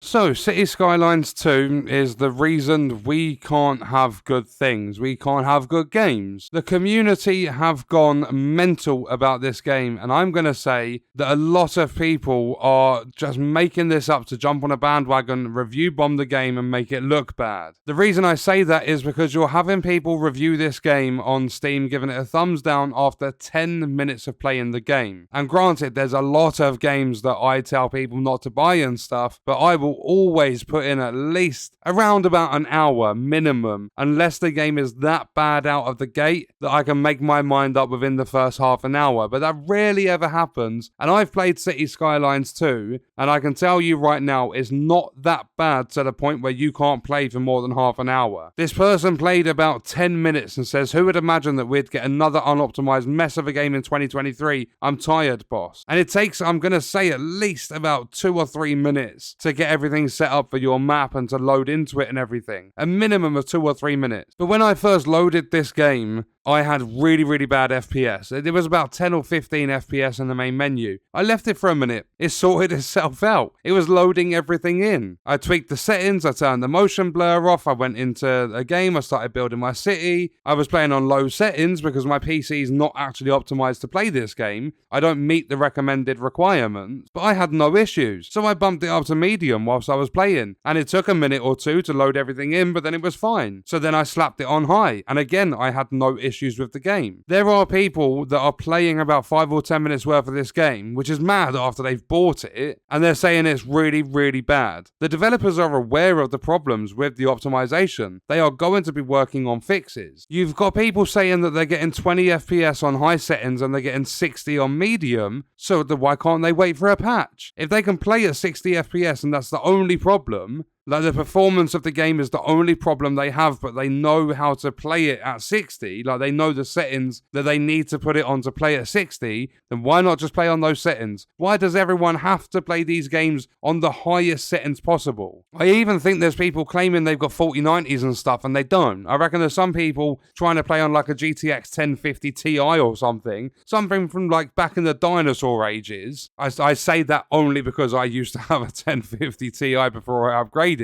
So, City Skylines 2 is the reason we can't have good things. We can't have good games. The community have gone mental about this game, and I'm going to say that a lot of people are just making this up to jump on a bandwagon, review bomb the game, and make it look bad. The reason I say that is because you're having people review this game on Steam, giving it a thumbs down after 10 minutes of playing the game. And granted, there's a lot of games that I tell people not to buy and stuff, but I will always put in at least around about an hour minimum, unless the game is that bad out of the gate that I can make my mind up within the first half an hour. But that rarely ever happens, and I've played City Skylines 2, and I can tell you right now, it's not that bad to the point where you can't play for more than half an hour. This person played about 10 minutes and says, who would imagine that we'd get another unoptimized mess of a game in 2023? I'm tired, boss. And it takes, I'm going to say, at least about 2 or 3 minutes to get everything set up for your map and to load into it and everything. A minimum of 2 or 3 minutes. But when I first loaded this game, I had really bad FPS. It was about 10 or 15 FPS in the main menu. I left it for a minute. It sorted itself out. It was loading everything in. I tweaked the settings. I turned the motion blur off. I went into a game. I started building my city. I was playing on low settings because my PC is not actually optimized to play this game. I don't meet the recommended requirements, but I had no issues. So I bumped it up to medium whilst I was playing, and it took a minute or two to load everything in, but then it was fine. So then I slapped it on high, and again, I had no issues with the game. There are people that are playing about 5 or 10 minutes worth of this game, which is mad after they've bought it, and they're saying it's really bad. The developers are aware of the problems with the optimization. They are going to be working on fixes. You've got people saying that they're getting 20 FPS on high settings and they're getting 60 on medium, so why can't they wait for a patch? If they can play at 60 FPS and that's the only problem, like the performance of the game is the only problem they have, but they know how to play it at 60, like they know the settings that they need to put it on to play at 60, then why not just play on those settings? Why does everyone have to play these games on the highest settings possible? I even think there's people claiming they've got 4090s and stuff, and they don't. I reckon there's some people trying to play on like a GTX 1050 Ti or something from like back in the dinosaur ages. I say that only because I used to have a 1050 Ti before I upgraded.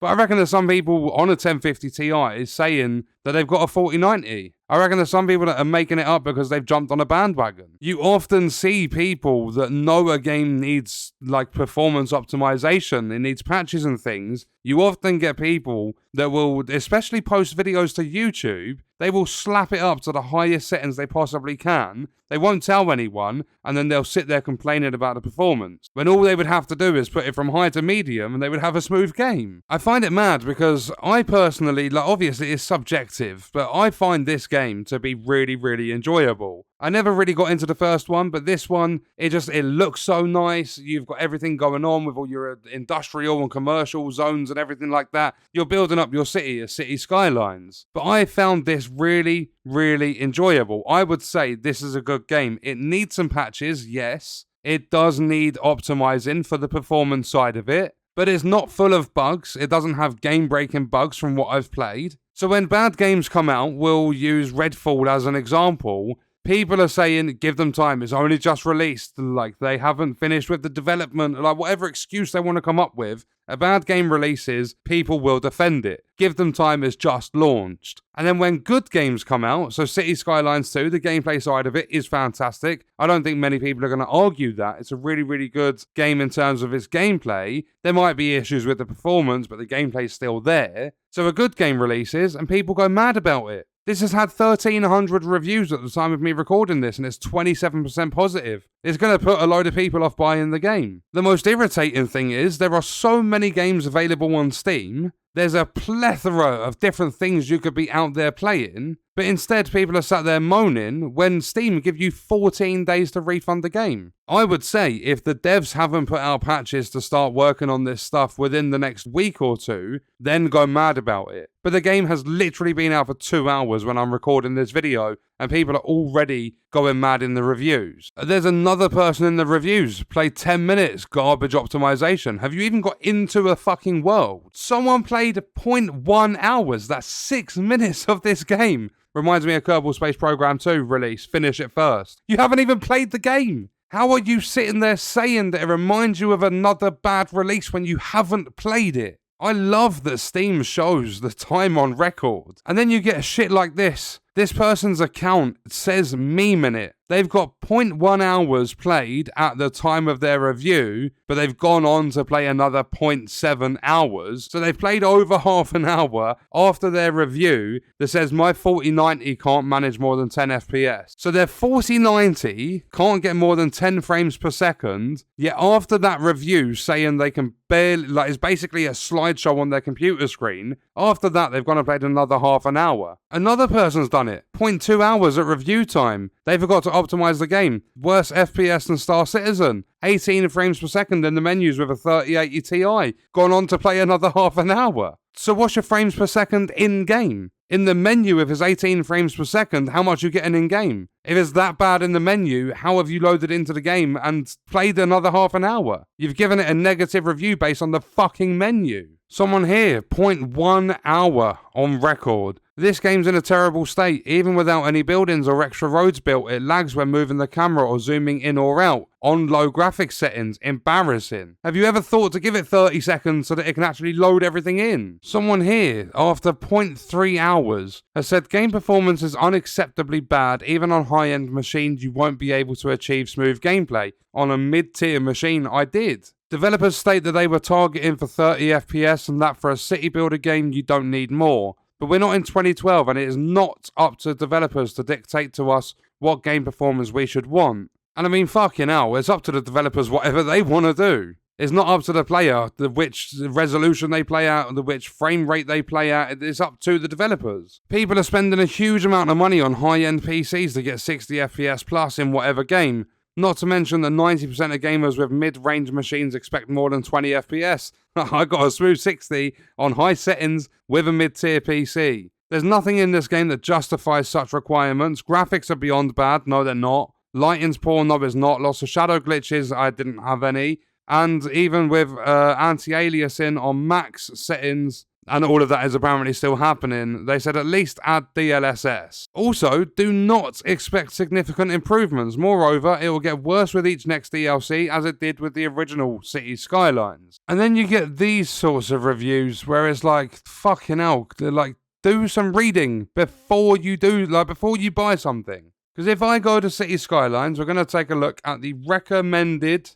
But I reckon there's some people on a 1050 Ti saying that they've got a 4090. I reckon there's some people that are making it up because they've jumped on a bandwagon. You often see people that know a game needs like performance optimization, it needs patches and things. You often get people that will, especially post videos to YouTube, they will slap it up to the highest settings they possibly can. They won't tell anyone, and then they'll sit there complaining about the performance, when all they would have to do is put it from high to medium and they would have a smooth game. I find it mad because I personally, like obviously it's subjective, but I find this game to be really enjoyable. I never really got into the first one, but this one, it looks so nice. You've got everything going on with all your industrial and commercial zones and everything like that. You're building up your city as City Skylines. But I found this really enjoyable. I would say this is a good game. It needs some patches, yes. It does need optimizing for the performance side of it, but it's not full of bugs. It doesn't have game-breaking bugs from what I've played. So when bad games come out, we'll use Redfall as an example. People are saying, give them time, it's only just released, like they haven't finished with the development, like whatever excuse they want to come up with. A bad game releases, people will defend it. Give them time, it's just launched. And then when good games come out, so City Skylines 2, the gameplay side of it is fantastic. I don't think many people are going to argue that. It's a really good game in terms of its gameplay. There might be issues with the performance, but the gameplay's still there. So a good game releases, and people go mad about it. This has had 1,300 reviews at the time of me recording this, and it's 27% positive. It's going to put a load of people off buying the game. The most irritating thing is, there are so many games available on Steam. There's a plethora of different things you could be out there playing, but instead people are sat there moaning when Steam give you 14 days to refund the game. I would say if the devs haven't put out patches to start working on this stuff within the next week or two, then go mad about it. But the game has literally been out for 2 hours when I'm recording this video, and people are already going mad in the reviews. There's another person in the reviews, played 10 minutes, garbage optimization. Have you even got into a fucking world? Someone played 0.1 hours, that's 6 minutes of this game. Reminds me of Kerbal Space Program 2 release, finish it first. You haven't even played the game. How are you sitting there saying that it reminds you of another bad release when you haven't played it? I love that Steam shows the time on record. And then you get shit like this. This person's account says meme in it. They've got zero point 0.1 hours played at the time of their review, but they've gone on to play another 0.7 hours. So they've played over half an hour after their review that says my 4090 can't manage more than 10 FPS. So their 4090 can't get more than 10 frames per second, yet after that review saying they can barely, like it's basically a slideshow on their computer screen, after that they've gone and played another half an hour. Another person's done it. 0.2 hours at review time. They forgot to optimize the game. Worse FPS than Star Citizen. 18 frames per second in the menus with a 3080 Ti. Gone on to play another half an hour. So what's your frames per second in-game? In the menu, if it's 18 frames per second, how much are you getting in-game? If it's that bad in the menu, how have you loaded into the game and played another half an hour? You've given it a negative review based on the fucking menu. Someone here, 0.1 hour on record. This game's in a terrible state. Even without any buildings or extra roads built, it lags when moving the camera or zooming in or out. On low graphics settings. Embarrassing. Have you ever thought to give it 30 seconds so that it can actually load everything in? Someone here, after 0.3 hours, has said game performance is unacceptably bad. Even on high-end machines, you won't be able to achieve smooth gameplay. On a mid-tier machine, I did. Developers state that they were targeting for 30 FPS and that for a city builder game, you don't need more. But we're not in 2012 and it is not up to developers to dictate to us what game performance we should want. And I mean, fucking hell, it's up to the developers whatever they want to do. It's not up to the player, which resolution they play at, which frame rate they play at. It's up to the developers. People are spending a huge amount of money on high-end PCs to get 60 FPS plus in whatever game. Not to mention that 90% of gamers with mid-range machines expect more than 20 FPS. I got a smooth 60 on high settings with a mid-tier PC. There's nothing in this game that justifies such requirements. Graphics are beyond bad. No, they're not. Lighting's poor. No, it's not. Lots of shadow glitches. I didn't have any. And even with anti-aliasing on max settings, and all of that is apparently still happening, they said at least add DLSS. Also, do not expect significant improvements. Moreover, it will get worse with each next DLC as it did with the original City Skylines. And then you get these sorts of reviews where it's like, fucking hell, like, do some reading before you buy something. Because if I go to City Skylines, we're going to take a look at the recommended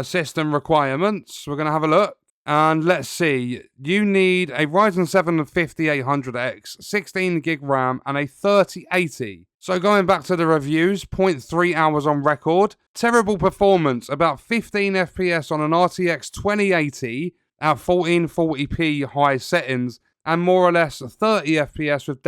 system requirements. We're going to have a look. And let's see, you need a Ryzen 7 5800X, 16 gig RAM, and a 3080. So going back to the reviews, 0.3 hours on record, terrible performance, about 15 FPS on an RTX 2080 at 1440p high settings, and more or less 30 FPS with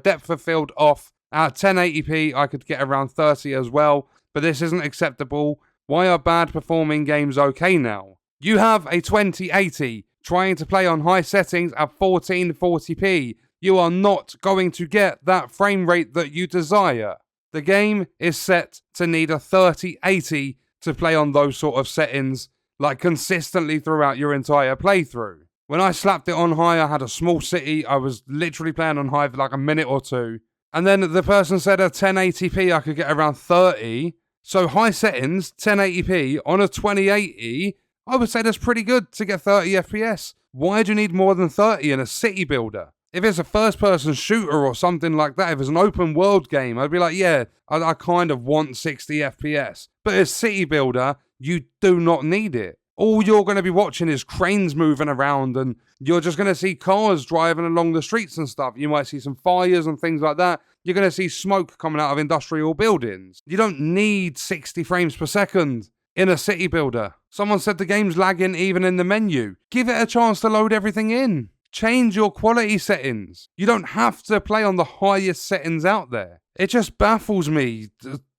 depth of field off. At 1080p, I could get around 30 as well, but this isn't acceptable. Why are bad performing games okay now? You have a 2080 trying to play on high settings at 1440p. You are not going to get that frame rate that you desire. The game is set to need a 3080 to play on those sort of settings, like consistently throughout your entire playthrough. When I slapped it on high, I had a small city. I was literally playing on high for like a minute or two. And then the person said at 1080p I could get around 30. So high settings, 1080p on a 2080, I would say that's pretty good to get 30 FPS. Why do you need more than 30 in a city builder? If it's a first-person shooter or something like that, if it's an open-world game, I'd be like, yeah, I kind of want 60 FPS. But as city builder, you do not need it. All you're going to be watching is cranes moving around and you're just going to see cars driving along the streets and stuff. You might see some fires and things like that. You're going to see smoke coming out of industrial buildings. You don't need 60 frames per second in a city builder. Someone said the game's lagging even in the menu. Give it a chance to load everything in. Change your quality settings. You don't have to play on the highest settings out there. It just baffles me.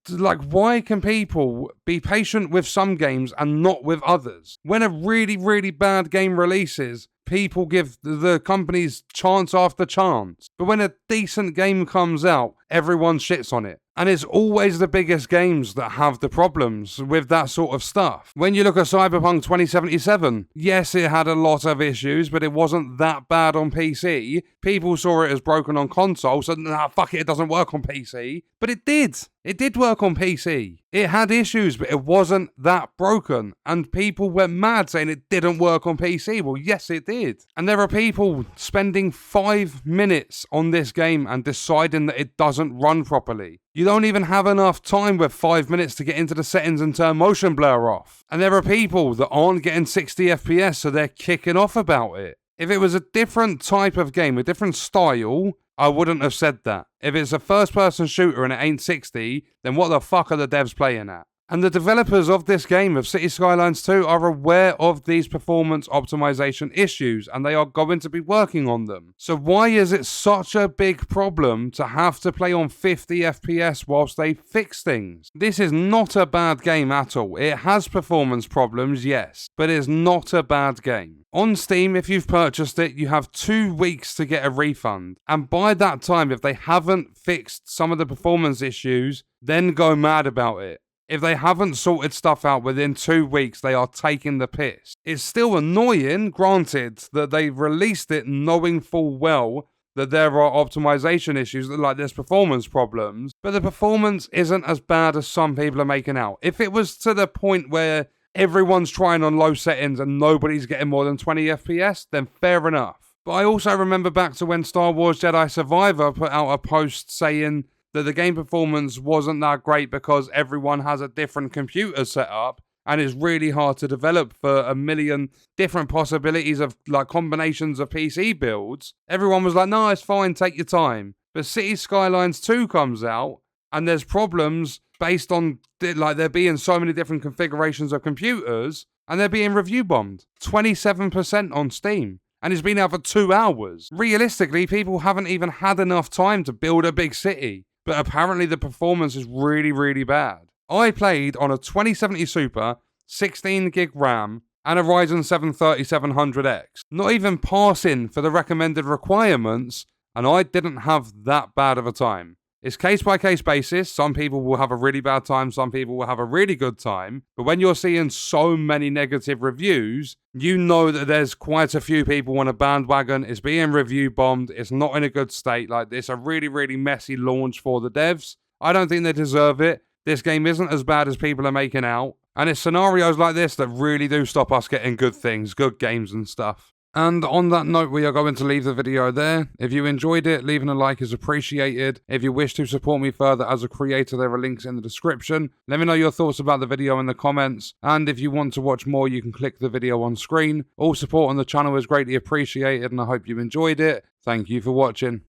Like, why can people be patient with some games and not with others? When a really, really bad game releases, people give the companies chance after chance. But when a decent game comes out, everyone shits on it. And it's always the biggest games that have the problems with that sort of stuff. When you look at Cyberpunk 2077, yes, it had a lot of issues, but it wasn't that bad on PC. People saw it as broken on console, so nah, fuck it, it doesn't work on PC. But it did. It did work on PC. It had issues, but it wasn't that broken. And people went mad saying it didn't work on PC. Well, yes, it did. And there are people spending 5 minutes on this game and deciding that it doesn't run properly. You don't even have enough time with 5 minutes to get into the settings and turn motion blur off. And there are people that aren't getting 60 FPS, so they're kicking off about it. If it was a different type of game, a different style, I wouldn't have said that. If it's a first-person shooter and it ain't 60, then what the fuck are the devs playing at? And the developers of this game, of City Skylines 2, are aware of these performance optimization issues, and they are going to be working on them. So why is it such a big problem to have to play on 50 FPS whilst they fix things? This is not a bad game at all. It has performance problems, yes, but it's not a bad game. On Steam, if you've purchased it, you have 2 weeks to get a refund. And by that time, if they haven't fixed some of the performance issues, then go mad about it. If they haven't sorted stuff out within 2 weeks, they are taking the piss. It's still annoying, granted, that they've released it knowing full well that there are optimization issues, like there's performance problems, but the performance isn't as bad as some people are making out. If it was to the point where everyone's trying on low settings and nobody's getting more than 20 FPS, then fair enough. But I also remember back to when Star Wars Jedi Survivor put out a post saying that the game performance wasn't that great because everyone has a different computer set up and it's really hard to develop for a million different possibilities of like combinations of PC builds. Everyone was like, no, it's fine, take your time. But City Skylines 2 comes out and there's problems based on like there being so many different configurations of computers and they're being review bombed. 27% on Steam. And it's been out for 2 hours. Realistically, people haven't even had enough time to build a big city. But apparently the performance is really, really bad. I played on a 2070 Super, 16 gig RAM, and a Ryzen 7 3700X. Not even passing for the recommended requirements, and I didn't have that bad of a time. It's case-by-case basis. Some people will have a really bad time, some people will have a really good time. But when you're seeing so many negative reviews, you know that there's quite a few people on a bandwagon. It's being review bombed. It's not in a good state. Like, it's a really, really messy launch for the devs. I don't think they deserve it. This game isn't as bad as people are making out. And it's scenarios like this that really do stop us getting good things, good games and stuff. And on that note, we are going to leave the video there. If you enjoyed it, leaving a like is appreciated. If you wish to support me further as a creator, there are links in the description. Let me know your thoughts about the video in the comments. And if you want to watch more, you can click the video on screen. All support on the channel is greatly appreciated, and I hope you enjoyed it. Thank you for watching.